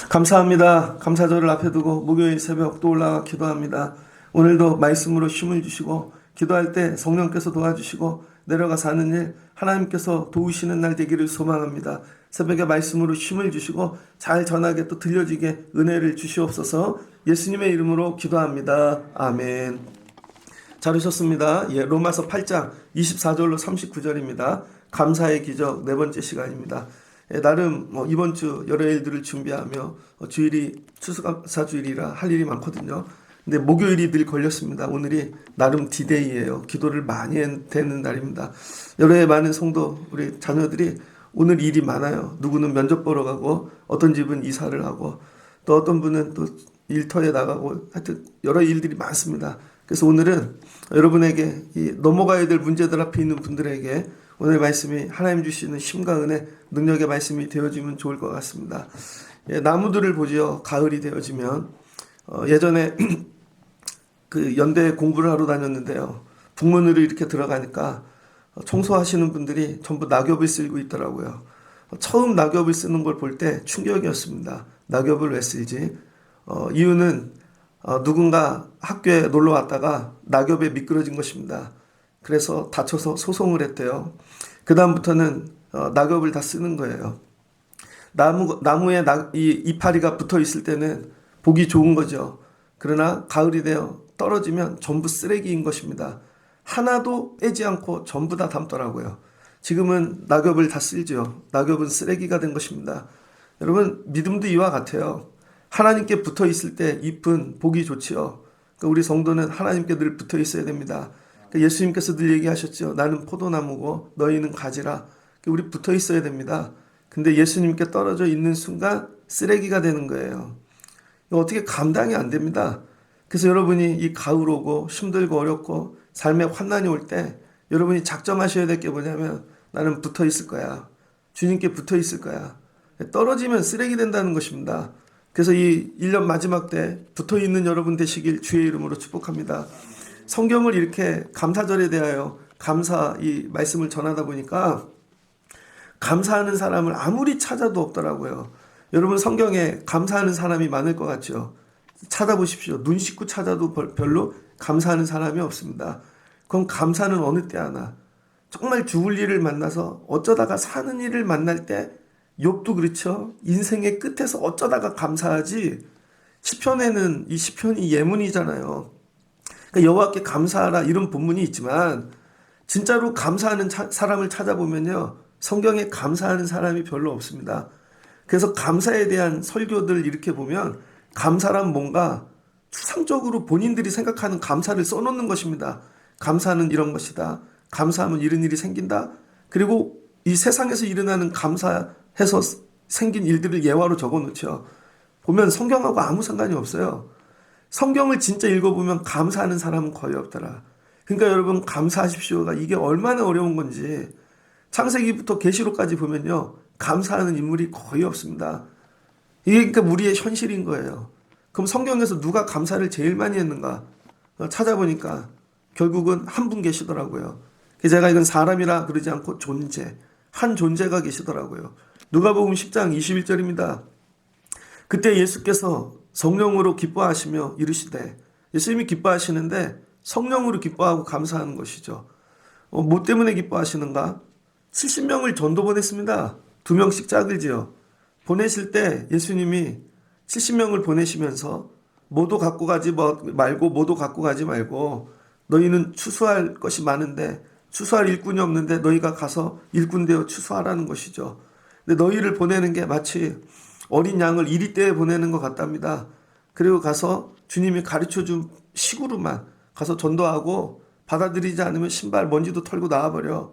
감사합니다. 감사절을 앞에 두고 목요일 새벽 또 올라가 기도합니다. 오늘도 말씀으로 힘을 주시고 기도할 때 성령께서 도와주시고 내려가서 하는 일 하나님께서 도우시는 날 되기를 소망합니다. 새벽에 말씀으로 힘을 주시고 잘 전하게 또 들려지게 은혜를 주시옵소서. 예수님의 이름으로 기도합니다. 아멘. 잘 오셨습니다. 로마서 8장 24절로 39절입니다. 감사의 기적 네 번째 시간입니다. 나름 이번 주 여러 일들을 준비하며 주일이 추수감사 주일이라 할 일이 많거든요. 근데 목요일이 늘 걸렸습니다. 오늘이 나름 디데이예요. 기도를 많이 되는 날입니다. 여러 해 많은 성도 우리 자녀들이 오늘 일이 많아요. 누구는 면접 보러 가고 어떤 집은 이사를 하고 또 어떤 분은 또 일터에 나가고 하여튼 여러 일들이 많습니다. 그래서 오늘은 여러분에게 이 넘어가야 될 문제들 앞에 있는 분들에게 오늘 말씀이 하나님 주시는 힘과 은혜, 능력의 말씀이 되어지면 좋을 것 같습니다. 나무들을 보지요. 가을이 되어지면 예전에 그 연대 공부를 하러 다녔는데요. 북문으로 이렇게 들어가니까 청소하시는 분들이 전부 낙엽을 쓸고 있더라고요. 처음 낙엽을 쓰는 걸 볼 때 충격이었습니다. 낙엽을 왜 쓸지? 이유는 누군가 학교에 놀러 왔다가 낙엽에 미끄러진 것입니다. 그래서 다쳐서 소송을 했대요. 그 다음부터는 낙엽을 다 쓰는 거예요. 나무에 이 이파리가 붙어 있을 때는 보기 좋은 거죠. 그러나 가을이 되어 떨어지면 전부 쓰레기인 것입니다. 하나도 빼지 않고 전부 다 담더라고요. 지금은 낙엽을 다 쓸죠. 낙엽은 쓰레기가 된 것입니다. 여러분 믿음도 이와 같아요. 하나님께 붙어 있을 때 이쁜 보기 좋지요. 그러니까 우리 성도는 하나님께 늘 붙어 있어야 됩니다. 그러니까 예수님께서 늘 얘기하셨죠. 나는 포도나무고 너희는 가지라. 그러니까 우리 붙어 있어야 됩니다. 근데 예수님께 떨어져 있는 순간 쓰레기가 되는 거예요. 어떻게 감당이 안 됩니다. 그래서 여러분이 이 가을 오고 힘들고 어렵고 삶에 환난이 올 때 여러분이 작정하셔야 될 게 뭐냐면 나는 붙어 있을 거야. 주님께 붙어 있을 거야. 떨어지면 쓰레기 된다는 것입니다. 그래서 이 1년 마지막 때 붙어 있는 여러분 되시길 주의 이름으로 축복합니다. 성경을 이렇게 감사절에 대하여 감사 이 말씀을 전하다 보니까 감사하는 사람을 아무리 찾아도 없더라고요. 여러분 성경에 감사하는 사람이 많을 것 같죠? 찾아보십시오. 눈 씻고 찾아도 별로 감사하는 사람이 없습니다. 그럼 감사는 어느 때 하나? 정말 죽을 일을 만나서 어쩌다가 사는 일을 만날 때 욥도 그렇죠. 인생의 끝에서 어쩌다가 감사하지. 시편에는 이 시편이 예문이잖아요. 그러니까 여호와께 감사하라 이런 본문이 있지만 진짜로 감사하는 사람을 찾아보면요. 성경에 감사하는 사람이 별로 없습니다. 그래서 감사에 대한 설교들 이렇게 보면 감사란 뭔가 추상적으로 본인들이 생각하는 감사를 써놓는 것입니다. 감사는 이런 것이다. 감사하면 이런 일이 생긴다. 그리고 이 세상에서 일어나는 감사해서 생긴 일들을 예화로 적어놓죠. 보면 성경하고 아무 상관이 없어요. 성경을 진짜 읽어보면 감사하는 사람은 거의 없더라. 그러니까 여러분 감사하십시오가 이게 얼마나 어려운 건지 창세기부터 계시록까지 보면요. 감사하는 인물이 거의 없습니다. 이게 그러니까 우리의 현실인 거예요. 그럼 성경에서 누가 감사를 제일 많이 했는가 찾아보니까 결국은 한 분 계시더라고요. 제가 이건 사람이라 그러지 않고 존재, 한 존재가 계시더라고요. 누가복음 10장 21절입니다. 그때 예수께서 성령으로 기뻐하시며 이르시되, 예수님이 기뻐하시는데 성령으로 기뻐하고 감사하는 것이죠. 뭐 때문에 기뻐하시는가? 70명을 전도 보냈습니다. 2명씩 짝을지요. 보내실 때 예수님이 70명을 보내시면서 뭐도 갖고 가지 말고 뭐도 갖고 가지 말고 너희는 추수할 것이 많은데 추수할 일꾼이 없는데 너희가 가서 일꾼 되어 추수하라는 것이죠. 근데 너희를 보내는 게 마치 어린 양을 이리 때에 보내는 것 같답니다. 그리고 가서 주님이 가르쳐준 식으로만 가서 전도하고 받아들이지 않으면 신발 먼지도 털고 나와버려.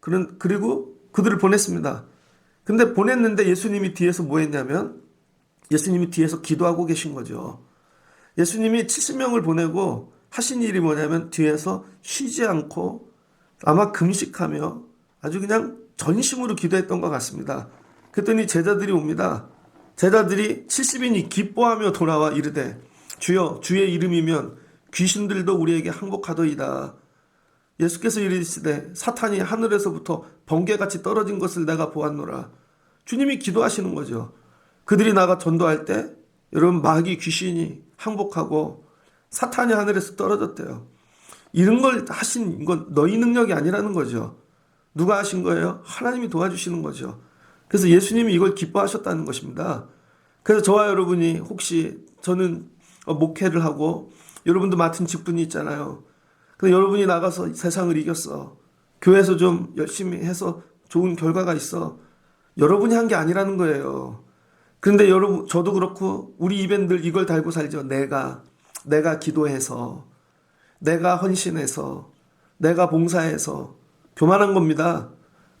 그리고 그들을 보냈습니다. 근데 보냈는데 예수님이 뒤에서 뭐 했냐면 예수님이 뒤에서 기도하고 계신 거죠. 예수님이 70명을 보내고 하신 일이 뭐냐면 뒤에서 쉬지 않고 아마 금식하며 아주 그냥 전심으로 기도했던 것 같습니다. 그랬더니 제자들이 옵니다. 제자들이 70인이 기뻐하며 돌아와 이르되 주여 주의 이름이면 귀신들도 우리에게 항복하더이다. 예수께서 이르시되 사탄이 하늘에서부터 번개같이 떨어진 것을 내가 보았노라. 주님이 기도하시는 거죠. 그들이 나가 전도할 때 여러분 마귀 귀신이 항복하고 사탄이 하늘에서 떨어졌대요. 이런 걸 하신 건 너희 능력이 아니라는 거죠. 누가 하신 거예요? 하나님이 도와주시는 거죠. 그래서 예수님이 이걸 기뻐하셨다는 것입니다. 그래서 저와 여러분이 혹시 저는 목회를 하고 여러분도 맡은 직분이 있잖아요. 그래서 여러분이 나가서 세상을 이겼어. 교회에서 좀 열심히 해서 좋은 결과가 있어. 여러분이 한 게 아니라는 거예요. 그런데 여러분, 저도 그렇고 우리 입엔 늘 이걸 달고 살죠. 내가 기도해서, 내가 헌신해서, 내가 봉사해서 교만한 겁니다.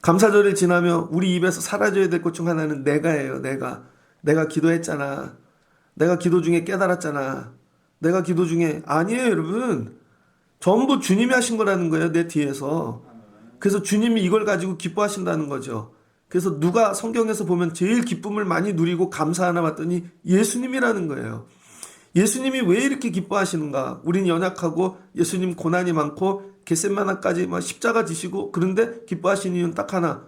감사절을 지나며 우리 입에서 사라져야 될 것 중 하나는 내가예요. 내가 기도했잖아. 내가 기도 중에 깨달았잖아. 내가 기도 중에 아니에요, 여러분. 전부 주님이 하신 거라는 거예요, 내 뒤에서. 그래서 주님이 이걸 가지고 기뻐하신다는 거죠. 그래서 누가 성경에서 보면 제일 기쁨을 많이 누리고 감사하나 봤더니 예수님이라는 거예요. 예수님이 왜 이렇게 기뻐하시는가? 우린 연약하고 예수님 고난이 많고 겟세마나까지 막 십자가 지시고 그런데 기뻐하시는 이유는 딱 하나.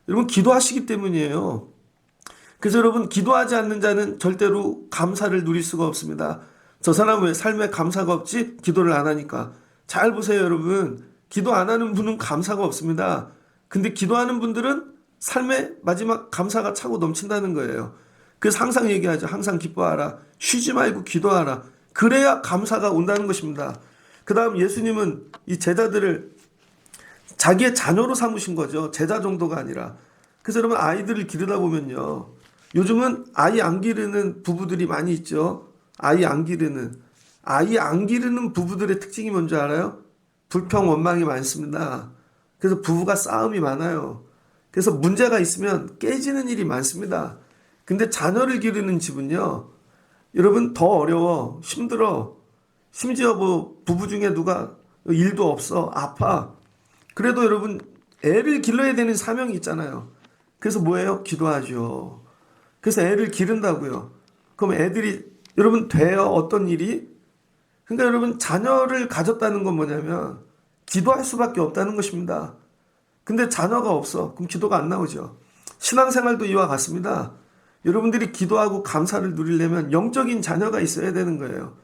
여러분 기도하시기 때문이에요. 그래서 여러분 기도하지 않는 자는 절대로 감사를 누릴 수가 없습니다. 저 사람은 왜 삶에 감사가 없지? 기도를 안 하니까. 잘 보세요, 여러분. 기도 안 하는 분은 감사가 없습니다. 근데 기도하는 분들은 삶의 마지막 감사가 차고 넘친다는 거예요. 그래서 항상 얘기하죠. 항상 기뻐하라. 쉬지 말고 기도하라. 그래야 감사가 온다는 것입니다. 그 다음 예수님은 이 제자들을 자기의 자녀로 삼으신 거죠. 제자 정도가 아니라. 그래서 여러분 아이들을 기르다 보면요. 요즘은 아이 안 기르는 부부들이 많이 있죠. 아이 안 기르는 부부들의 특징이 뭔지 알아요? 불평 원망이 많습니다. 그래서 부부가 싸움이 많아요. 그래서 문제가 있으면 깨지는 일이 많습니다. 근데 자녀를 기르는 집은요, 여러분 더 어려워, 힘들어. 심지어 뭐 부부 중에 누가 일도 없어, 아파. 그래도 여러분 애를 길러야 되는 사명이 있잖아요. 그래서 뭐예요? 기도하죠. 그래서 애를 기른다고요. 그럼 애들이 여러분 돼요? 어떤 일이? 그러니까 여러분 자녀를 가졌다는 건 뭐냐면 기도할 수밖에 없다는 것입니다. 근데 자녀가 없어. 그럼 기도가 안 나오죠. 신앙생활도 이와 같습니다. 여러분들이 기도하고 감사를 누리려면 영적인 자녀가 있어야 되는 거예요.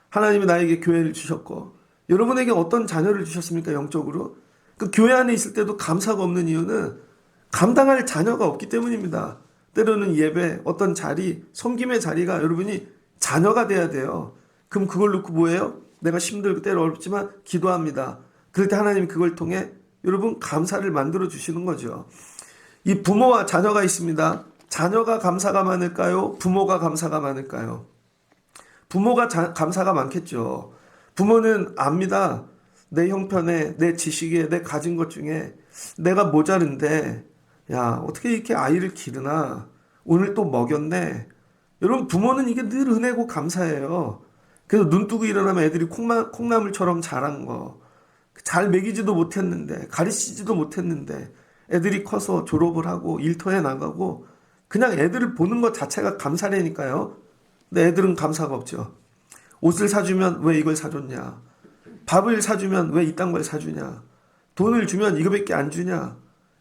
하나님이 나에게 교회를 주셨고 여러분에게 어떤 자녀를 주셨습니까? 영적으로. 그 교회 안에 있을 때도 감사가 없는 이유는 감당할 자녀가 없기 때문입니다. 때로는 예배, 어떤 자리, 섬김의 자리가 여러분이 자녀가 돼야 돼요. 그럼 그걸 놓고 뭐예요? 내가 힘들고 때로 어렵지만 기도합니다. 그럴 때 하나님이 그걸 통해 여러분 감사를 만들어 주시는 거죠. 이 부모와 자녀가 있습니다. 자녀가 감사가 많을까요? 부모가 감사가 많을까요? 부모가 감사가 많겠죠. 부모는 압니다. 내 형편에, 내 지식에, 내 가진 것 중에 내가 모자른데 야 어떻게 이렇게 아이를 기르나, 오늘 또 먹였네. 여러분 부모는 이게 늘 은혜고 감사해요. 그래서 눈 뜨고 일어나면 애들이 콩나물처럼 자란 거, 잘 먹이지도 못했는데, 가르치지도 못했는데 애들이 커서 졸업을 하고 일터에 나가고 그냥 애들을 보는 것 자체가 감사라니까요. 근데 애들은 감사가 없죠. 옷을 사주면 왜 이걸 사줬냐, 밥을 사주면 왜 이딴 걸 사주냐, 돈을 주면 이거밖에 안 주냐,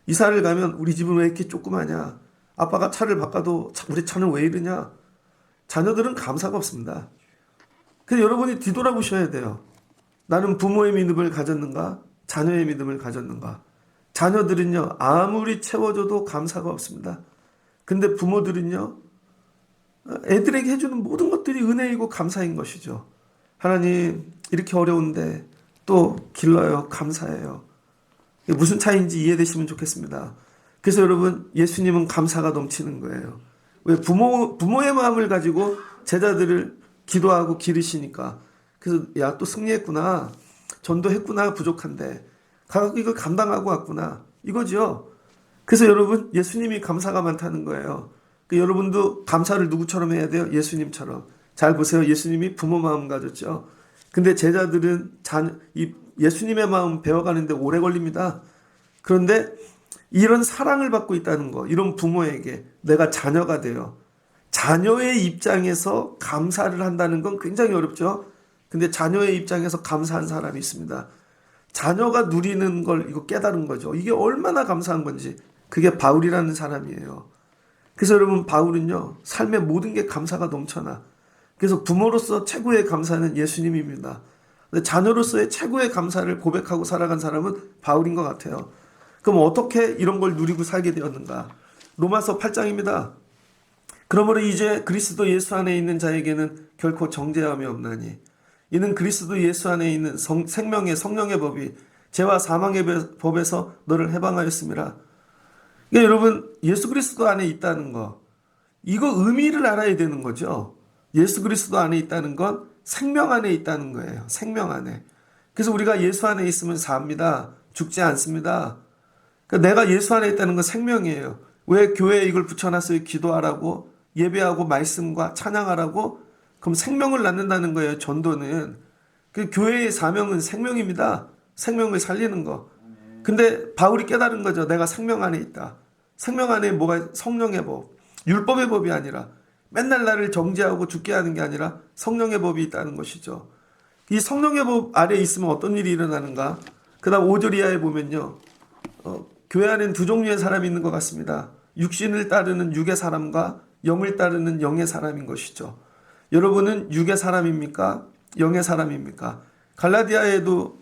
이사를 가면 우리 집은 왜 이렇게 조그마냐, 아빠가 차를 바꿔도 우리 차는 왜 이러냐. 자녀들은 감사가 없습니다. 그래서 여러분이 뒤돌아보셔야 돼요. 나는 부모의 믿음을 가졌는가? 자녀의 믿음을 가졌는가? 자녀들은요, 아무리 채워줘도 감사가 없습니다. 근데 부모들은요, 애들에게 해주는 모든 것들이 은혜이고 감사인 것이죠. 하나님, 이렇게 어려운데 또 길러요. 감사해요. 무슨 차이인지 이해되시면 좋겠습니다. 그래서 여러분, 예수님은 감사가 넘치는 거예요. 왜? 부모의 마음을 가지고 제자들을 기도하고 기르시니까. 그래서 야, 또 승리했구나, 전도했구나, 부족한데 가서 이걸 감당하고 왔구나, 이거죠. 그래서 여러분, 예수님이 감사가 많다는 거예요. 여러분도 감사를 누구처럼 해야 돼요? 예수님처럼. 잘 보세요. 예수님이 부모 마음 가졌죠. 근데 제자들은 예수님의 마음 배워가는데 오래 걸립니다. 그런데 이런 사랑을 받고 있다는 거, 이런 부모에게 내가 자녀가 돼요. 자녀의 입장에서 감사를 한다는 건 굉장히 어렵죠. 근데 자녀의 입장에서 감사한 사람이 있습니다. 자녀가 누리는 걸 이거 깨달은 거죠. 이게 얼마나 감사한 건지. 그게 바울이라는 사람이에요. 그래서 여러분, 바울은요, 삶의 모든 게 감사가 넘쳐나. 그래서 부모로서 최고의 감사는 예수님입니다. 근데 자녀로서의 최고의 감사를 고백하고 살아간 사람은 바울인 것 같아요. 그럼 어떻게 이런 걸 누리고 살게 되었는가? 로마서 8장입니다. 그러므로 이제 그리스도 예수 안에 있는 자에게는 결코 정죄함이 없나니 이는 그리스도 예수 안에 있는 생명의 성령의 법이 죄와 사망의 법에서 너를 해방하였음이라. 그러니까 여러분, 예수 그리스도 안에 있다는 거, 이거 의미를 알아야 되는 거죠. 예수 그리스도 안에 있다는 건 생명 안에 있다는 거예요. 생명 안에. 그래서 우리가 예수 안에 있으면 삽니다. 죽지 않습니다. 그러니까 내가 예수 안에 있다는 건 생명이에요. 왜 교회에 이걸 붙여놨어요? 기도하라고, 예배하고, 말씀과 찬양하라고. 그럼 생명을 낳는다는 거예요. 전도는. 그 교회의 사명은 생명입니다. 생명을 살리는 거. 근데 바울이 깨달은 거죠. 내가 생명 안에 있다. 생명 안에 뭐가, 성령의 법, 율법의 법이 아니라 맨날 나를 정죄하고 죽게 하는 게 아니라 성령의 법이 있다는 것이죠. 이 성령의 법 아래에 있으면 어떤 일이 일어나는가? 그 다음 5절 이하에 보면요, 교회 안에는 두 종류의 사람이 있는 것 같습니다. 육신을 따르는 육의 사람과 영을 따르는 영의 사람인 것이죠. 여러분은 육의 사람입니까? 영의 사람입니까? 갈라디아서에도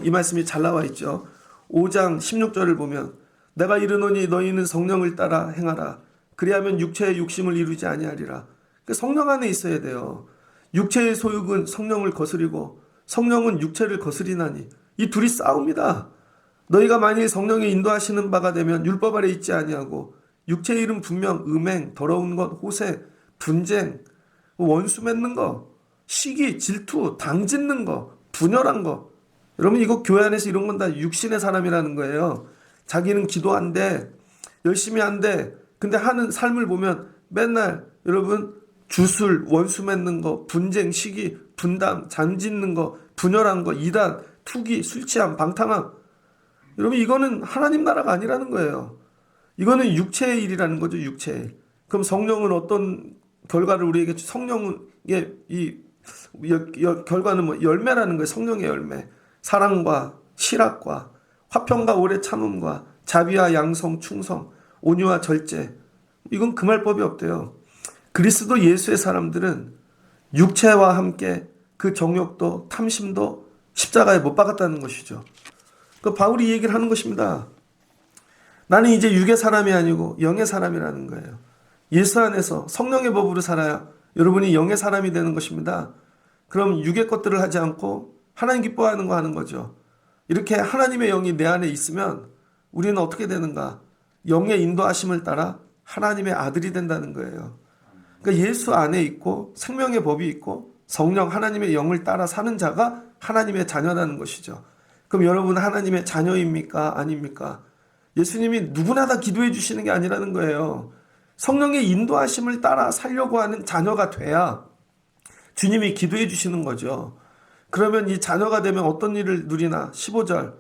이 말씀이 잘 나와 있죠. 5장 16절을 보면 내가 이르노니 너희는 성령을 따라 행하라. 그리하면 육체의 욕심을 이루지 아니하리라. 성령 안에 있어야 돼요. 육체의 소욕은 성령을 거스리고 성령은 육체를 거스리나니 이 둘이 싸웁니다. 너희가 만일 성령이 인도하시는 바가 되면 율법 아래 있지 아니하고 육체의 일은 분명 음행, 더러운 것, 호색, 분쟁, 원수 맺는 거, 시기, 질투, 당짓는 거, 분열한 거. 여러분, 이거 교회 안에서 이런 건 다 육신의 사람이라는 거예요. 자기는 기도한대, 열심히 한대. 근데 하는 삶을 보면 맨날 여러분 주술, 원수 맺는 거, 분쟁, 시기, 분담, 잔짓는 거, 분열한 거, 이단, 투기, 술 취함, 방탕함. 여러분, 이거는 하나님 나라가 아니라는 거예요. 이거는 육체의 일이라는 거죠. 육체의 일. 그럼 성령은 어떤 결과를 우리에게, 성령의 이 결과는 뭐 열매라는 거예요. 성령의 열매. 사랑과 실학과 화평과 오래 참음과 자비와 양성, 충성, 온유와 절제. 이건 금할 법이 없대요. 그리스도 예수의 사람들은 육체와 함께 그 정욕도 탐심도 십자가에 못 박았다는 것이죠. 그 바울이 이 얘기를 하는 것입니다. 나는 이제 육의 사람이 아니고 영의 사람이라는 거예요. 예수 안에서 성령의 법으로 살아야 여러분이 영의 사람이 되는 것입니다. 그럼 육의 것들을 하지 않고 하나님 기뻐하는 거 하는 거죠. 이렇게 하나님의 영이 내 안에 있으면 우리는 어떻게 되는가? 영의 인도하심을 따라 하나님의 아들이 된다는 거예요. 그러니까 예수 안에 있고 생명의 법이 있고 성령 하나님의 영을 따라 사는 자가 하나님의 자녀라는 것이죠. 그럼 여러분 하나님의 자녀입니까? 아닙니까? 예수님이 누구나 다 기도해 주시는 게 아니라는 거예요. 성령의 인도하심을 따라 살려고 하는 자녀가 돼야 주님이 기도해 주시는 거죠. 그러면 이 자녀가 되면 어떤 일을 누리나? 15절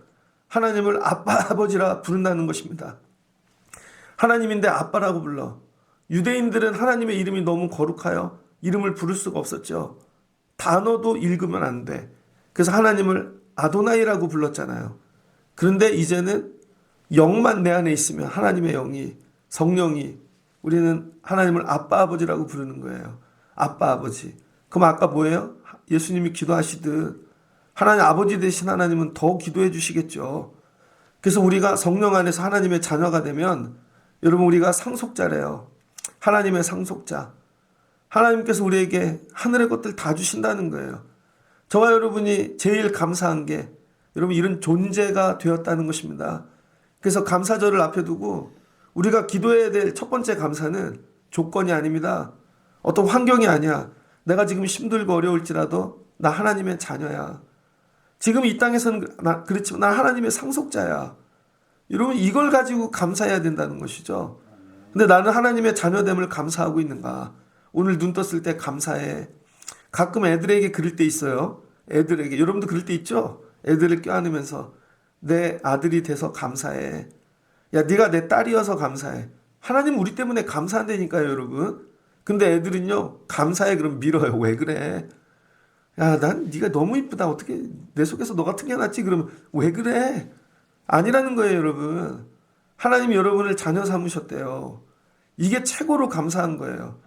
하나님을 아빠 아버지라 부른다는 것입니다. 하나님인데 아빠라고 불러. 유대인들은 하나님의 이름이 너무 거룩하여 이름을 부를 수가 없었죠. 단어도 읽으면 안 돼. 그래서 하나님을 아도나이라고 불렀잖아요. 그런데 이제는 영만 내 안에 있으면 하나님의 영이, 성령이, 우리는 하나님을 아빠 아버지라고 부르는 거예요. 아빠 아버지. 그럼 아까 뭐예요? 예수님이 기도하시듯 하나님 아버지 되신 하나님은 더 기도해 주시겠죠. 그래서 우리가 성령 안에서 하나님의 자녀가 되면 여러분 우리가 상속자래요. 하나님의 상속자. 하나님께서 우리에게 하늘의 것들 다 주신다는 거예요. 저와 여러분이 제일 감사한 게 여러분 이런 존재가 되었다는 것입니다. 그래서 감사절을 앞에 두고 우리가 기도해야 될 첫 번째 감사는 조건이 아닙니다. 어떤 환경이 아니야. 내가 지금 힘들고 어려울지라도 나 하나님의 자녀야. 지금 이 땅에서는 그렇지만 나 하나님의 상속자야. 여러분 이걸 가지고 감사해야 된다는 것이죠. 근데 나는 하나님의 자녀됨을 감사하고 있는가? 오늘 눈 떴을 때 감사해. 가끔 애들에게 그럴 때 있어요. 애들에게. 여러분도 그럴 때 있죠? 애들을 껴안으면서 내 아들이 돼서 감사해. 야, 네가 내 딸이어서 감사해. 하나님 우리 때문에 감사한다니까요, 여러분. 근데 애들은요, 감사해 그럼 밀어요. 왜 그래? 야, 난 네가 너무 이쁘다. 어떻게 내 속에서 너가 튕겨났지? 그러면 왜 그래? 아니라는 거예요, 여러분. 하나님이 여러분을 자녀 삼으셨대요. 이게 최고로 감사한 거예요.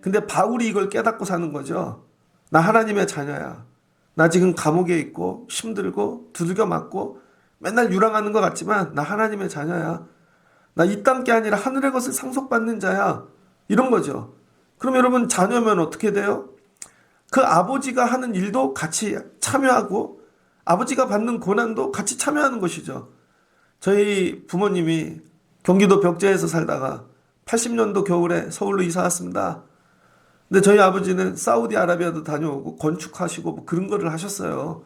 근데 바울이 이걸 깨닫고 사는 거죠. 나 하나님의 자녀야. 나 지금 감옥에 있고 힘들고 두들겨 맞고 맨날 유랑하는 것 같지만 나 하나님의 자녀야. 나 이 땅 게 아니라 하늘의 것을 상속받는 자야. 이런 거죠. 그럼 여러분 자녀면 어떻게 돼요? 그 아버지가 하는 일도 같이 참여하고 아버지가 받는 고난도 같이 참여하는 것이죠. 저희 부모님이 경기도 벽제에서 살다가 80년도 겨울에 서울로 이사 왔습니다. 근데 저희 아버지는 사우디아라비아도 다녀오고 건축하시고 뭐 그런 거를 하셨어요.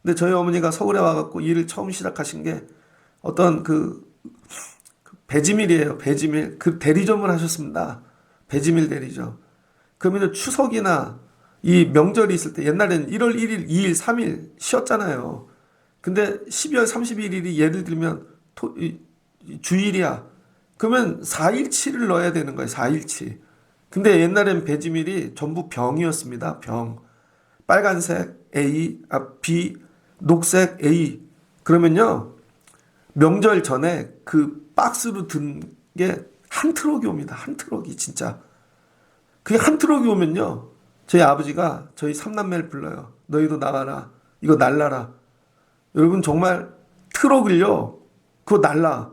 근데 저희 어머니가 서울에 와갖고 일을 처음 시작하신 게 어떤 그 배지밀이에요. 배지밀. 그 대리점을 하셨습니다. 배지밀 대리점. 그러면 추석이나 이 명절이 있을 때 옛날에는 1월 1일, 2일, 3일 쉬었잖아요. 근데 12월 31일이 예를 들면 주일이야. 그러면 4일치를 넣어야 되는 거예요. 4일치. 근데 옛날엔 배지밀이 전부 병이었습니다. 병. 빨간색 A, B, 녹색 A. 그러면요. 명절 전에 그 박스로 든 게 한 트럭이 옵니다. 한 트럭이 진짜. 그게 한 트럭이 오면요. 저희 아버지가 저희 삼남매를 불러요. 너희도 나와라. 이거 날라라. 여러분 정말 트럭을요. 그거 날라.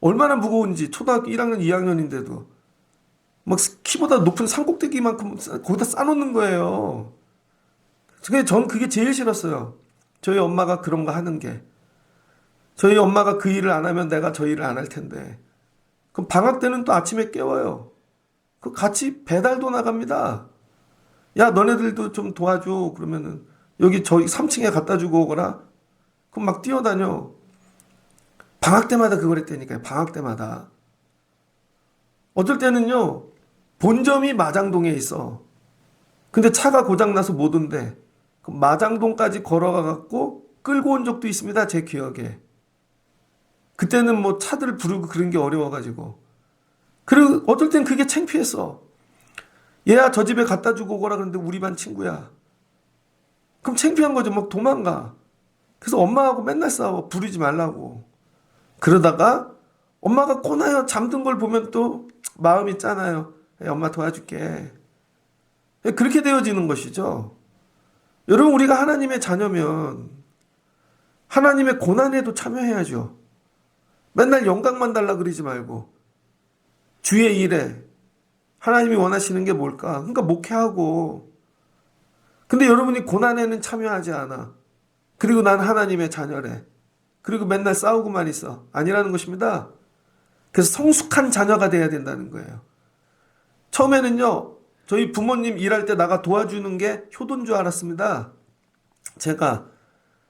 얼마나 무거운지 초등학교 1학년, 2학년인데도 막 키보다 높은 산꼭대기만큼 거기다 싸놓는 거예요. 전 그게 제일 싫었어요. 저희 엄마가 그런 거 하는 게. 저희 엄마가 그 일을 안 하면 내가 저 일을 안 할 텐데. 그럼 방학 때는 또 아침에 깨워요. 그 같이 배달도 나갑니다. 야, 너네들도 좀 도와줘. 그러면은 여기 저희 3층에 갖다 주고 오거라. 그럼 막 뛰어다녀. 방학 때마다 그걸 했다니까요. 방학 때마다. 어쩔 때는요. 본점이 마장동에 있어. 근데 차가 고장나서 못 온대. 마장동까지 걸어가 갖고 끌고 온 적도 있습니다. 제 기억에. 그때는 뭐 차들 부르고 그런 게 어려워가지고. 그리고 어떨 땐 그게 창피했어. 얘야 저 집에 갖다 주고 오거라 그러는데 우리 반 친구야. 그럼 창피한 거죠. 막 도망가. 그래서 엄마하고 맨날 싸워. 부르지 말라고. 그러다가 엄마가 꼬나요 잠든 걸 보면 또 마음이 짠해요. 야, 엄마 도와줄게. 그렇게 되어지는 것이죠. 여러분 우리가 하나님의 자녀면 하나님의 고난에도 참여해야죠. 맨날 영광만 달라 그러지 말고 주의 일에 하나님이 원하시는 게 뭘까? 그러니까 목회하고. 근데 여러분이 고난에는 참여하지 않아. 그리고 난 하나님의 자녀래. 그리고 맨날 싸우고만 있어. 아니라는 것입니다. 그래서 성숙한 자녀가 돼야 된다는 거예요. 처음에는요. 저희 부모님 일할 때 나가 도와주는 게 효도인 줄 알았습니다. 제가.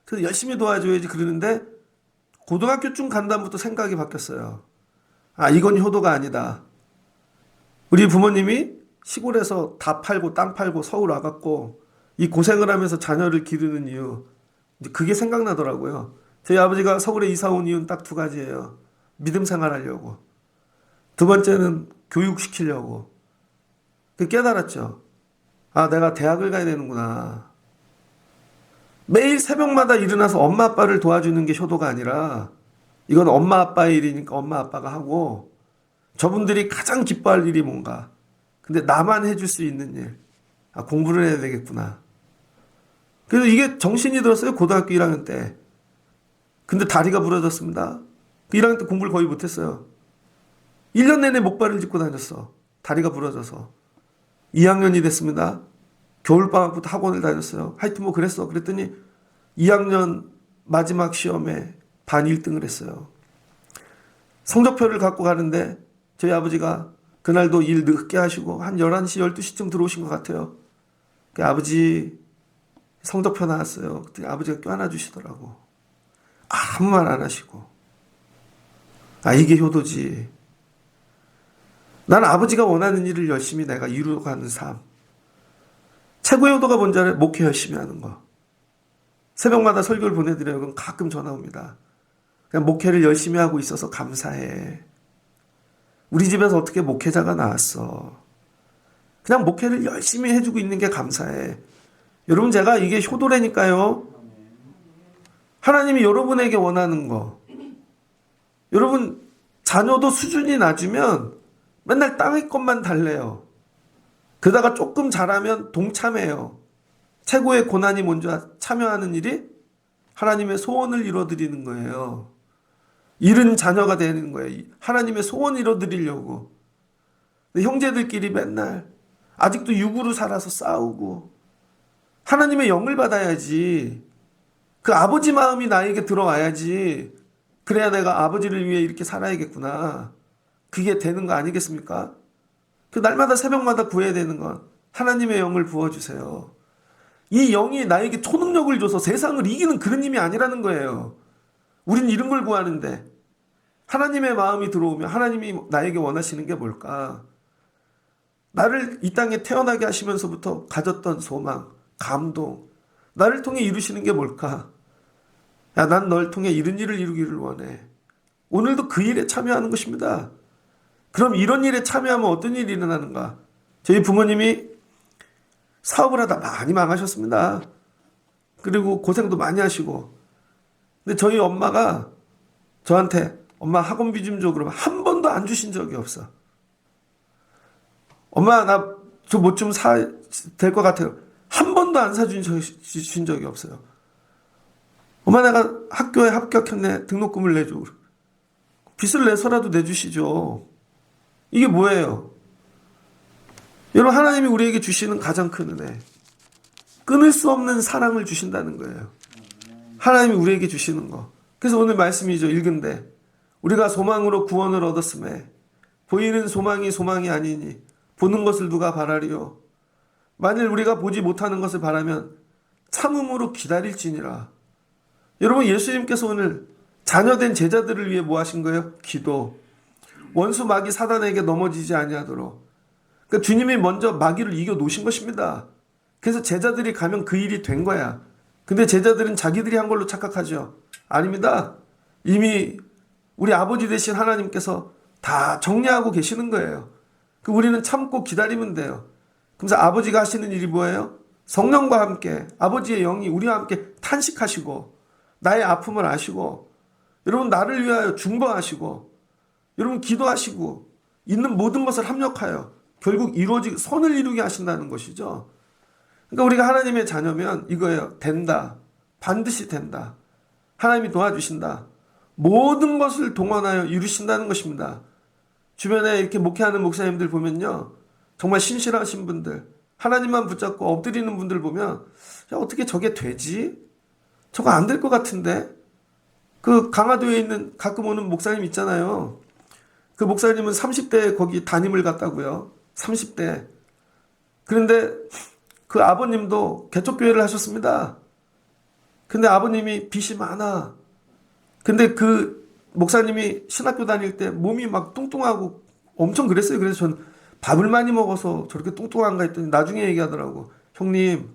그래서 열심히 도와줘야지 그러는데 고등학교쯤 간 다음부터 생각이 바뀌었어요. 아, 이건 효도가 아니다. 우리 부모님이 시골에서 다 팔고 땅 팔고 서울 와갖고 이 고생을 하면서 자녀를 기르는 이유. 그게 생각나더라고요. 저희 아버지가 서울에 이사 온 이유는 딱 두 가지예요. 믿음 생활하려고. 두 번째는 교육시키려고. 깨달았죠. 아, 내가 대학을 가야 되는구나. 매일 새벽마다 일어나서 엄마 아빠를 도와주는 게 효도가 아니라 이건 엄마 아빠의 일이니까 엄마 아빠가 하고 저분들이 가장 기뻐할 일이 뭔가. 근데 나만 해줄 수 있는 일. 아, 공부를 해야 되겠구나. 그래서 이게 정신이 들었어요. 고등학교 1학년 때. 근데 다리가 부러졌습니다. 1학년 때 공부를 거의 못했어요. 1년 내내 목발을 짚고 다녔어. 다리가 부러져서. 2학년이 됐습니다. 겨울방학부터 학원을 다녔어요. 하여튼 뭐 그랬어. 그랬더니 2학년 마지막 시험에 반 1등을 했어요. 성적표를 갖고 가는데 저희 아버지가 그날도 일 늦게 하시고 한 11시, 12시쯤 들어오신 것 같아요. 그 아버지 성적표 나왔어요. 그때 아버지가 껴안아 주시더라고. 아무 말 안 하시고. 아, 이게 효도지. 난 아버지가 원하는 일을 열심히 내가 이루어가는 삶. 최고의 효도가 뭔지 알아요? 목회 열심히 하는 거. 새벽마다 설교를 보내드려요. 그럼 가끔 전화 옵니다. 그냥 목회를 열심히 하고 있어서 감사해. 우리 집에서 어떻게 목회자가 나왔어. 그냥 목회를 열심히 해주고 있는 게 감사해. 여러분, 제가 이게 효도라니까요. 하나님이 여러분에게 원하는 거. 여러분, 자녀도 수준이 낮으면 맨날 땅의 것만 달래요. 그러다가 조금 잘하면 동참해요. 최고의 고난이 뭔지 참여하는 일이 하나님의 소원을 이뤄드리는 거예요. 잃은 자녀가 되는 거예요. 하나님의 소원을 이뤄드리려고. 근데 형제들끼리 맨날 아직도 육으로 살아서 싸우고, 하나님의 영을 받아야지. 그 아버지 마음이 나에게 들어와야지. 그래야 내가 아버지를 위해 이렇게 살아야겠구나. 그게 되는 거 아니겠습니까? 그 날마다 새벽마다 구해야 되는 건 하나님의 영을 부어주세요. 이 영이 나에게 초능력을 줘서 세상을 이기는 그런 힘이 아니라는 거예요. 우린 이런 걸 구하는데, 하나님의 마음이 들어오면 하나님이 나에게 원하시는 게 뭘까? 나를 이 땅에 태어나게 하시면서부터 가졌던 소망, 감동, 나를 통해 이루시는 게 뭘까? 야, 난 널 통해 이런 일을 이루기를 원해. 오늘도 그 일에 참여하는 것입니다. 그럼 이런 일에 참여하면 어떤 일이 일어나는가? 저희 부모님이 사업을 하다 많이 망하셨습니다. 그리고 고생도 많이 하시고. 근데 저희 엄마가 저한테 엄마 학원비 좀 줘 그러면 한 번도 안 주신 적이 없어. 엄마 나 저 뭐 좀 사 될 것 같아요. 한 번도 안 사주신 적이 없어요. 엄마 내가 학교에 합격했네. 등록금을 내줘. 빚을 내서라도 내주시죠. 이게 뭐예요? 여러분, 하나님이 우리에게 주시는 가장 큰 은혜, 끊을 수 없는 사랑을 주신다는 거예요. 하나님이 우리에게 주시는 거. 그래서 오늘 말씀이죠. 읽은데 우리가 소망으로 구원을 얻었음에 보이는 소망이 소망이 아니니 보는 것을 누가 바라리요. 만일 우리가 보지 못하는 것을 바라면 참음으로 기다릴지니라. 여러분, 예수님께서 오늘 자녀된 제자들을 위해 뭐 하신 거예요? 기도. 원수 마귀 사단에게 넘어지지 아니하도록. 그러니까 주님이 먼저 마귀를 이겨 놓으신 것입니다. 그래서 제자들이 가면 그 일이 된 거야. 근데 제자들은 자기들이 한 걸로 착각하죠. 아닙니다. 이미 우리 아버지 되신 하나님께서 다 정리하고 계시는 거예요. 우리는 참고 기다리면 돼요. 그래서 아버지가 하시는 일이 뭐예요? 성령과 함께 아버지의 영이 우리와 함께 탄식하시고 나의 아픔을 아시고, 여러분 나를 위하여 중보하시고, 여러분 기도하시고 있는 모든 것을 합력하여 결국 선을 이루게 하신다는 것이죠. 그러니까 우리가 하나님의 자녀면 이거예요. 된다. 반드시 된다. 하나님이 도와주신다. 모든 것을 동원하여 이루신다는 것입니다. 주변에 이렇게 목회하는 목사님들 보면요, 정말 신실하신 분들, 하나님만 붙잡고 엎드리는 분들 보면, 야, 어떻게 저게 되지? 저거 안 될 것 같은데? 그 강화도에 있는 가끔 오는 목사님 있잖아요. 그 목사님은 30대에 거기 담임을 갔다고요. 30대. 그런데 그 아버님도 개척교회를 하셨습니다. 근데 아버님이 빚이 많아. 근데 그 목사님이 신학교 다닐 때 몸이 막 뚱뚱하고 엄청 그랬어요. 그래서 전 밥을 많이 먹어서 저렇게 뚱뚱한가 했더니 나중에 얘기하더라고. 형님,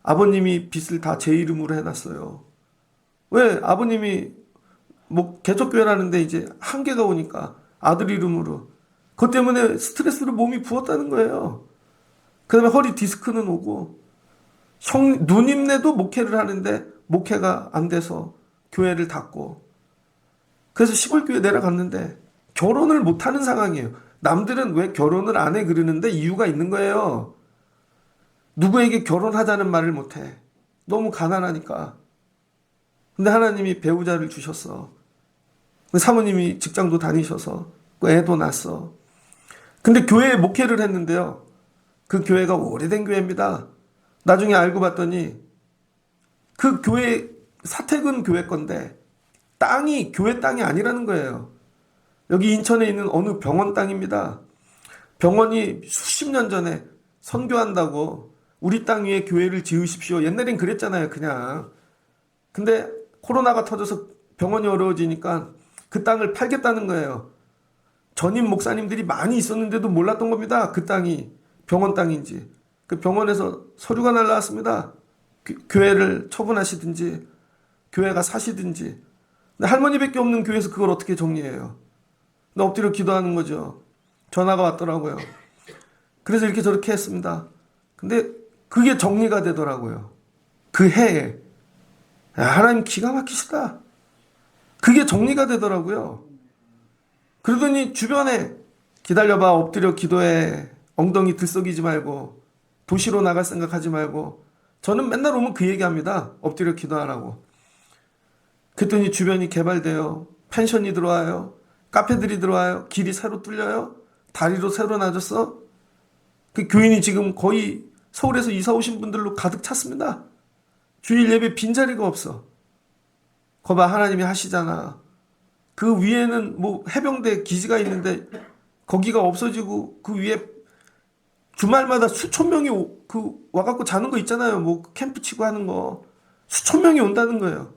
아버님이 빚을 다 제 이름으로 해놨어요. 왜? 아버님이 뭐 개척교회라는데 이제 한계가 오니까 아들 이름으로. 그것 때문에 스트레스로 몸이 부었다는 거예요. 그 다음에 허리 디스크는 오고, 누님네도 목회를 하는데 목회가 안 돼서 교회를 닫고, 그래서 시골교회 내려갔는데 결혼을 못하는 상황이에요. 남들은 왜 결혼을 안 해 그러는데 이유가 있는 거예요. 누구에게 결혼하자는 말을 못해. 너무 가난하니까. 근데 하나님이 배우자를 주셨어. 사모님이 직장도 다니셔서 애도 낳았어. 근데 교회에 목회를 했는데요, 그 교회가 오래된 교회입니다. 나중에 알고 봤더니 그 교회 사택은 교회 건데 땅이 교회 땅이 아니라는 거예요. 여기 인천에 있는 어느 병원 땅입니다. 병원이 수십 년 전에 선교한다고 우리 땅 위에 교회를 지으십시오. 옛날엔 그랬잖아요, 그냥. 근데 코로나가 터져서 병원이 어려워지니까 그 땅을 팔겠다는 거예요. 전임 목사님들이 많이 있었는데도 몰랐던 겁니다. 그 땅이 병원 땅인지. 그 병원에서 서류가 날라왔습니다. 교회를 처분하시든지 교회가 사시든지. 근데 할머니밖에 없는 교회에서 그걸 어떻게 정리해요? 근데 엎드려 기도하는 거죠. 전화가 왔더라고요. 그래서 이렇게 저렇게 했습니다. 근데 그게 정리가 되더라고요. 그 해에. 야, 하나님 기가 막히시다. 그게 정리가 되더라고요. 그러더니 주변에 기다려봐, 엎드려 기도해, 엉덩이 들썩이지 말고, 도시로 나갈 생각하지 말고. 저는 맨날 오면 그 얘기합니다. 엎드려 기도하라고. 그랬더니 주변이 개발돼요. 펜션이 들어와요. 카페들이 들어와요. 길이 새로 뚫려요. 다리로 새로 나졌어. 그 교인이 지금 거의 서울에서 이사 오신 분들로 가득 찼습니다. 주일 예배 빈자리가 없어. 거봐, 하나님이 하시잖아. 그 위에는 뭐 해병대 기지가 있는데 거기가 없어지고 그 위에 주말마다 수천 명이 와갖고 자는 거 있잖아요. 뭐 캠프 치고 하는 거. 수천 명이 온다는 거예요.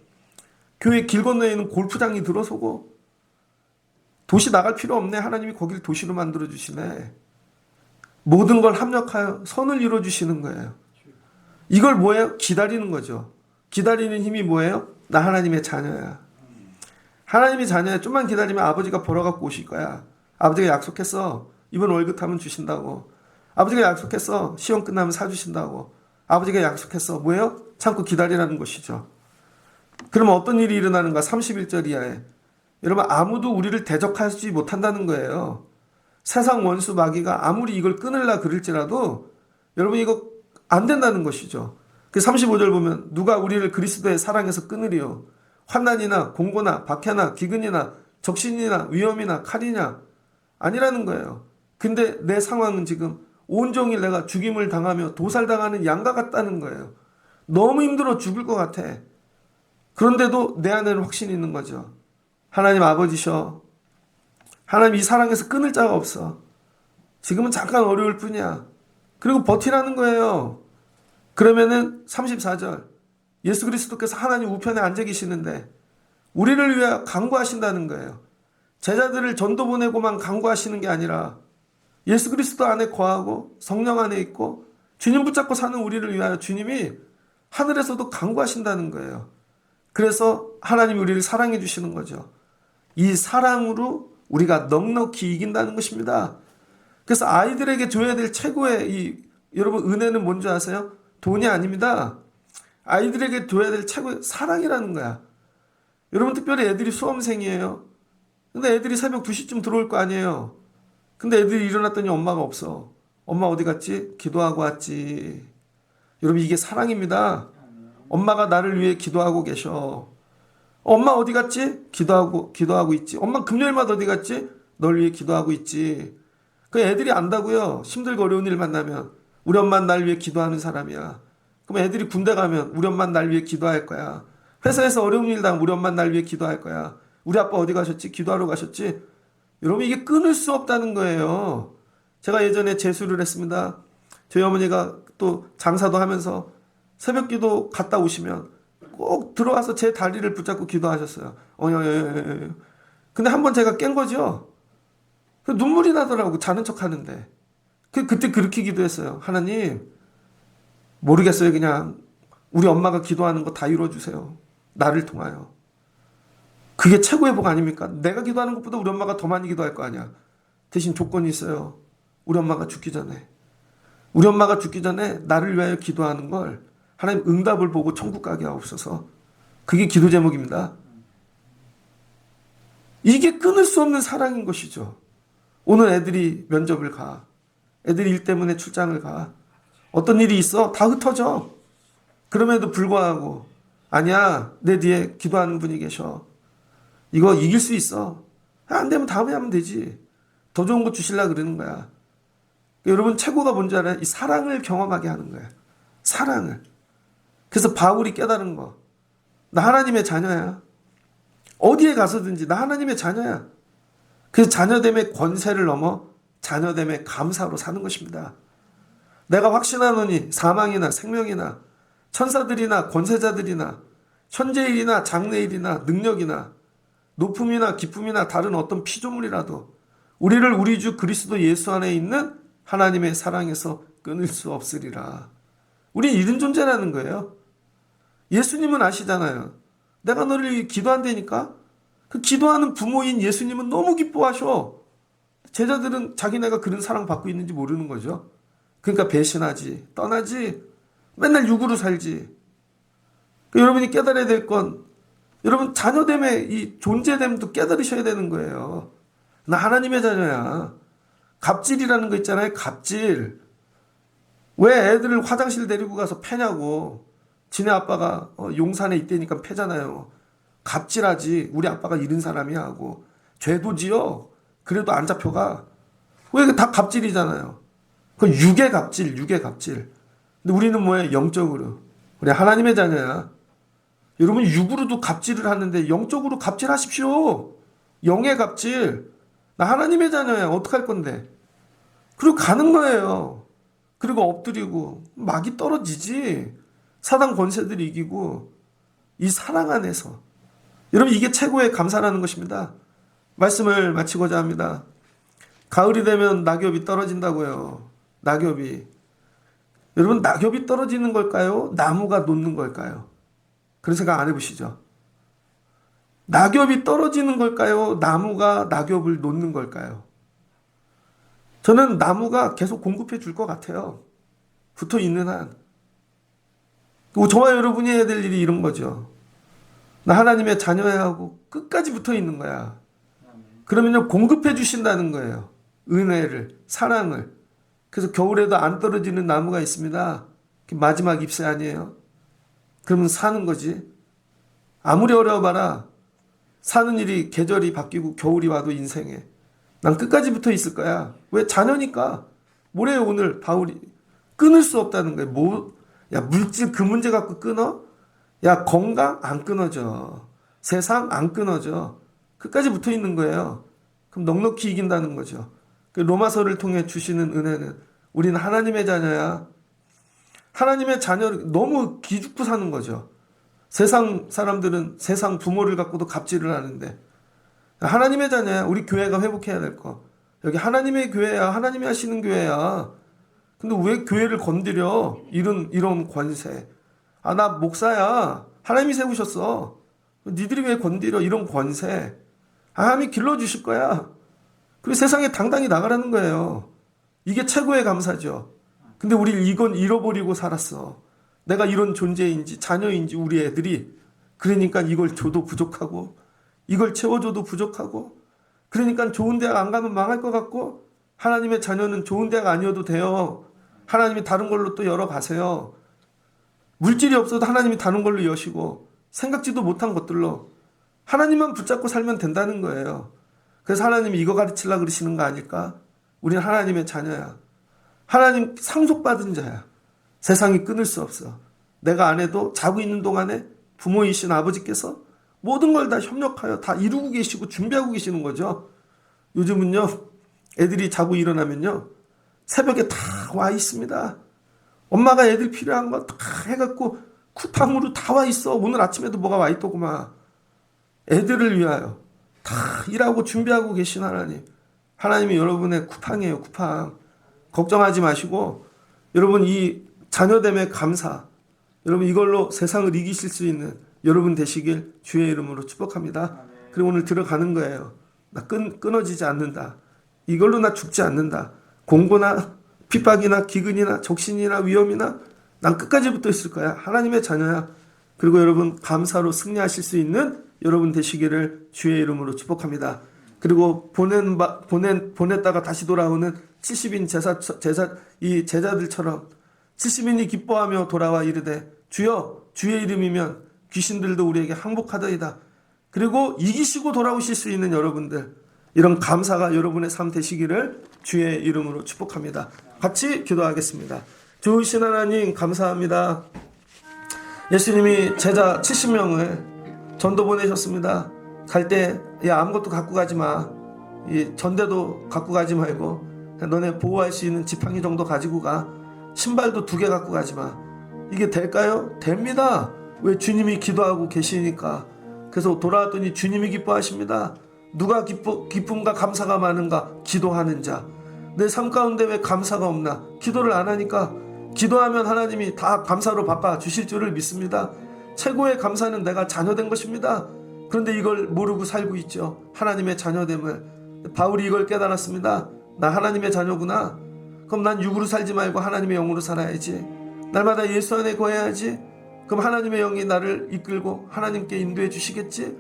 교회 길 건너에는 골프장이 들어서고. 도시 나갈 필요 없네. 하나님이 거기를 도시로 만들어 주시네. 모든 걸 합력하여 선을 이루어 주시는 거예요. 이걸 뭐예요? 기다리는 거죠. 기다리는 힘이 뭐예요? 나 하나님의 자녀야. 하나님의 자녀야. 좀만 기다리면 아버지가 벌어갖고 오실 거야. 아버지가 약속했어. 이번 월급 타면 주신다고. 아버지가 약속했어. 시험 끝나면 사주신다고. 아버지가 약속했어. 뭐예요? 참고 기다리라는 것이죠. 그러면 어떤 일이 일어나는가? 31절 이하에. 여러분, 아무도 우리를 대적하지 못한다는 거예요. 세상 원수 마귀가 아무리 이걸 끊으려 그럴지라도 여러분 이거 안 된다는 것이죠. 그 35절 보면 누가 우리를 그리스도의 사랑에서 끊으리요. 환난이나 공고나 박해나 기근이나 적신이나 위험이나 칼이냐. 아니라는 거예요. 근데 내 상황은 지금 온종일 내가 죽임을 당하며 도살당하는 양과 같다는 거예요. 너무 힘들어 죽을 것 같아. 그런데도 내 안에는 확신이 있는 거죠. 하나님 아버지셔. 하나님 이 사랑에서 끊을 자가 없어. 지금은 잠깐 어려울 뿐이야. 그리고 버티라는 거예요. 그러면은 34절. 예수 그리스도께서 하나님 우편에 앉아 계시는데 우리를 위해 간구하신다는 거예요. 제자들을 전도 보내고만 간구하시는 게 아니라 예수 그리스도 안에 거하고 성령 안에 있고 주님 붙잡고 사는 우리를 위하여 주님이 하늘에서도 간구하신다는 거예요. 그래서 하나님이 우리를 사랑해 주시는 거죠. 이 사랑으로 우리가 넉넉히 이긴다는 것입니다. 그래서 아이들에게 줘야 될 최고의 여러분 은혜는 뭔지 아세요? 돈이 아닙니다. 아이들에게 줘야 될 최고의 사랑이라는 거야. 여러분 특별히 애들이 수험생이에요. 근데 애들이 새벽 2시쯤 들어올 거 아니에요. 근데 애들이 일어났더니 엄마가 없어. 엄마 어디 갔지? 기도하고 왔지. 여러분 이게 사랑입니다. 엄마가 나를 위해 기도하고 계셔. 엄마 어디 갔지? 기도하고 있지. 엄마 금요일마다 어디 갔지? 널 위해 기도하고 있지. 그 애들이 안다고요. 힘들고 어려운 일 만나면 우리 엄마는 날 위해 기도하는 사람이야. 그럼 애들이 군대 가면 우리 엄마는 날 위해 기도할 거야. 회사에서 어려운 일 당하면 우리 엄마는 날 위해 기도할 거야. 우리 아빠 어디 가셨지? 기도하러 가셨지? 여러분 이게 끊을 수 없다는 거예요. 제가 예전에 재수를 했습니다. 저희 어머니가 또 장사도 하면서 새벽 기도 갔다 오시면 꼭 들어와서 제 다리를 붙잡고 기도하셨어요. 근데 한번 제가 깬 거죠. 눈물이 나더라고. 자는 척 하는데. 그때 그렇게 기도했어요. 하나님 모르겠어요. 그냥 우리 엄마가 기도하는 거 다 이루어주세요. 나를 통하여. 그게 최고의 복 아닙니까? 내가 기도하는 것보다 우리 엄마가 더 많이 기도할 거 아니야. 대신 조건이 있어요. 우리 엄마가 죽기 전에. 우리 엄마가 죽기 전에 나를 위하여 기도하는 걸 하나님 응답을 보고 천국 가게 하옵소서. 그게 기도 제목입니다. 이게 끊을 수 없는 사랑인 것이죠. 오늘 애들이 면접을 가. 애들이 일 때문에 출장을 가. 어떤 일이 있어? 다 흩어져. 그럼에도 불구하고 아니야. 내 뒤에 기도하는 분이 계셔. 이거 이길 수 있어. 안 되면 다음에 하면 되지. 더 좋은 거 주시려고 그러는 거야. 여러분 최고가 뭔지 알아요? 이 사랑을 경험하게 하는 거야. 사랑을. 그래서 바울이 깨달은 거. 나 하나님의 자녀야. 어디에 가서든지 나 하나님의 자녀야. 그래서 자녀됨의 권세를 넘어 자녀됨의 감사로 사는 것입니다. 내가 확신하노니 사망이나 생명이나 천사들이나 권세자들이나 현재일이나 장래일이나 능력이나 높음이나 기쁨이나 다른 어떤 피조물이라도 우리를 우리 주 그리스도 예수 안에 있는 하나님의 사랑에서 끊을 수 없으리라. 우린 이런 존재라는 거예요. 예수님은 아시잖아요. 내가 너를 기도한다니까. 그 기도하는 부모인 예수님은 너무 기뻐하셔. 제자들은 자기네가 그런 사랑 받고 있는지 모르는 거죠. 그러니까 배신하지, 떠나지. 맨날 육으로 살지. 여러분이 깨달아야 될 건 여러분 자녀됨의 이 존재됨도 깨달으셔야 되는 거예요. 나 하나님의 자녀야. 갑질이라는 거 있잖아요. 갑질. 왜 애들을 화장실 데리고 가서 패냐고. 지네 아빠가 용산에 있다니까 패잖아요. 갑질하지. 우리 아빠가 이런 사람이야 하고. 죄도 지어. 그래도 안 잡혀가. 왜 다 갑질이잖아요. 그건 육의 갑질, 육의 갑질. 근데 우리는 뭐예요? 영적으로. 우리 하나님의 자녀야. 여러분 육으로도 갑질을 하는데 영적으로 갑질하십시오. 영의 갑질. 나 하나님의 자녀야. 어떡할 건데. 그리고 가는 거예요. 그리고 엎드리고 막이 떨어지지. 사단 권세들이 이기고 이 사랑 안에서. 여러분 이게 최고의 감사라는 것입니다. 말씀을 마치고자 합니다. 가을이 되면 낙엽이 떨어진다고요. 낙엽이. 여러분 낙엽이 떨어지는 걸까요? 나무가 녹는 걸까요? 그런 생각 안 해보시죠? 낙엽이 떨어지는 걸까요? 나무가 낙엽을 놓는 걸까요? 저는 나무가 계속 공급해 줄 것 같아요. 붙어 있는 한. 저와 여러분이 해야 될 일이 이런 거죠. 나 하나님의 자녀야 하고 끝까지 붙어 있는 거야. 그러면요, 공급해 주신다는 거예요. 은혜를, 사랑을. 그래서 겨울에도 안 떨어지는 나무가 있습니다. 마지막 잎새 아니에요? 그러면 사는 거지. 아무리 어려워봐라. 사는 일이 계절이 바뀌고 겨울이 와도 인생에. 난 끝까지 붙어 있을 거야. 왜? 자녀니까. 뭐래요 오늘 바울이. 끊을 수 없다는 거예요. 야 물질 그 문제 갖고 끊어? 야 건강 안 끊어져. 세상 안 끊어져. 끝까지 붙어 있는 거예요. 그럼 넉넉히 이긴다는 거죠. 로마서를 통해 주시는 은혜는 우리는 하나님의 자녀야. 하나님의 자녀를 너무 기죽고 사는 거죠. 세상 사람들은 세상 부모를 갖고도 갑질을 하는데 하나님의 자녀야. 우리 교회가 회복해야 될 거. 여기 하나님의 교회야. 하나님이 하시는 교회야. 근데 왜 교회를 건드려? 이런 권세. 아, 나 목사야. 하나님이 세우셨어. 니들이 왜 건드려? 이런 권세. 하나님이 길러주실 거야. 그리고 세상에 당당히 나가라는 거예요. 이게 최고의 감사죠. 근데 우리 이건 잃어버리고 살았어. 내가 이런 존재인지 자녀인지 우리 애들이. 그러니까 이걸 줘도 부족하고 이걸 채워줘도 부족하고 그러니까 좋은 대학 안 가면 망할 것 같고 하나님의 자녀는 좋은 대학 아니어도 돼요. 하나님이 다른 걸로 또 열어가세요. 물질이 없어도 하나님이 다른 걸로 여시고 생각지도 못한 것들로 하나님만 붙잡고 살면 된다는 거예요. 그래서 하나님이 이거 가르치려고 그러시는 거 아닐까? 우리는 하나님의 자녀야. 하나님 상속받은 자야. 세상이 끊을 수 없어. 내가 안 해도 자고 있는 동안에 부모이신 아버지께서 모든 걸 다 협력하여 다 이루고 계시고 준비하고 계시는 거죠. 요즘은요. 애들이 자고 일어나면요. 새벽에 다 와 있습니다. 엄마가 애들 필요한 거 다 해갖고 쿠팡으로 다 와 있어. 오늘 아침에도 뭐가 와 있더구만. 애들을 위하여 다 일하고 준비하고 계신 하나님. 하나님이 여러분의 쿠팡이에요. 쿠팡. 걱정하지 마시고 여러분 이 자녀됨의 감사. 여러분 이걸로 세상을 이기실 수 있는 여러분 되시길 주의 이름으로 축복합니다. 그리고 오늘 들어가는 거예요. 나 끊어지지 않는다. 이걸로 나 죽지 않는다. 공고나 핍박이나 기근이나 적신이나 위험이나 난 끝까지 붙어 있을 거야. 하나님의 자녀야. 그리고 여러분 감사로 승리하실 수 있는 여러분 되시기를 주의 이름으로 축복합니다. 그리고 보냈다가 다시 돌아오는 70인 이 제자들처럼 70인이 기뻐하며 돌아와 이르되 주여 주의 이름이면 귀신들도 우리에게 항복하더이다. 그리고 이기시고 돌아오실 수 있는 여러분들 이런 감사가 여러분의 삶 되시기를 주의 이름으로 축복합니다. 같이 기도하겠습니다. 좋으신 하나님 감사합니다. 예수님이 제자 70명을 전도 보내셨습니다. 갈 때 아무것도 갖고 가지 마. 이 전대도 갖고 가지 말고 너네 보호할 수 있는 지팡이 정도 가지고 가. 신발도 2개 갖고 가지 마. 이게 될까요? 됩니다. 왜? 주님이 기도하고 계시니까. 그래서 돌아왔더니 주님이 기뻐하십니다. 누가 기쁨과 감사가 많은가? 기도하는 자. 내 삶 가운데 왜 감사가 없나? 기도를 안 하니까. 기도하면 하나님이 다 감사로 바빠 주실 줄을 믿습니다. 최고의 감사는 내가 자녀된 것입니다. 그런데 이걸 모르고 살고 있죠. 하나님의 자녀됨을. 바울이 이걸 깨달았습니다. 나 하나님의 자녀구나. 그럼 난 육으로 살지 말고 하나님의 영으로 살아야지. 날마다 예수 안에 거해야지. 그럼 하나님의 영이 나를 이끌고 하나님께 인도해 주시겠지.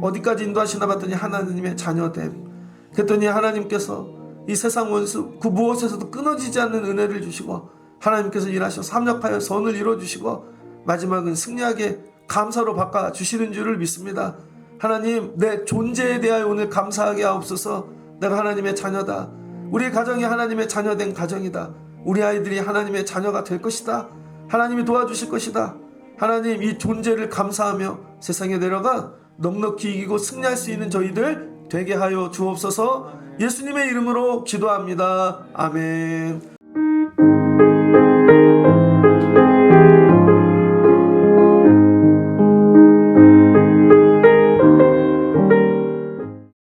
어디까지 인도하시나 봤더니 하나님의 자녀됨. 그랬더니 하나님께서 이 세상 원수 그 무엇에서도 끊어지지 않는 은혜를 주시고 하나님께서 일하셔서 합력하여 선을 이루어주시고 마지막은 승리하게 감사로 바꿔주시는 줄을 믿습니다. 하나님, 내 존재에 대하여 오늘 감사하게 하옵소서. 내가 하나님의 자녀다. 우리 가정이 하나님의 자녀된 가정이다. 우리 아이들이 하나님의 자녀가 될 것이다. 하나님이 도와주실 것이다. 하나님, 이 존재를 감사하며 세상에 내려가 넉넉히 이기고 승리할 수 있는 저희들 되게 하여 주옵소서. 예수님의 이름으로 기도합니다. 아멘.